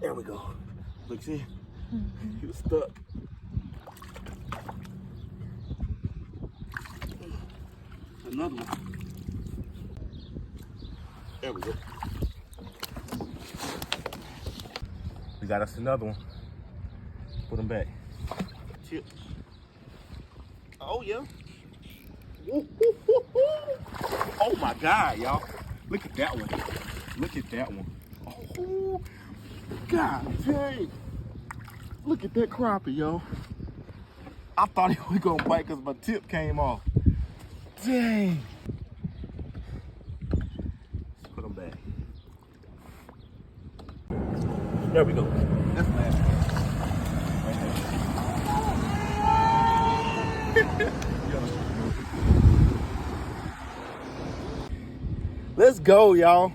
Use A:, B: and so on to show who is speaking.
A: There we go. Look, see? He was stuck. Another one. There we go. We got us another one. Put him back. Tip. Oh, yeah. Woo, woo, woo, woo. Oh, my God, y'all. Look at that one. Look at that one. Oh, God dang. Look at that crappie, yo. I thought he was gonna bite because my tip came off. Dang. Let's put him back. There we go. That's last. Right there. Let's go, y'all.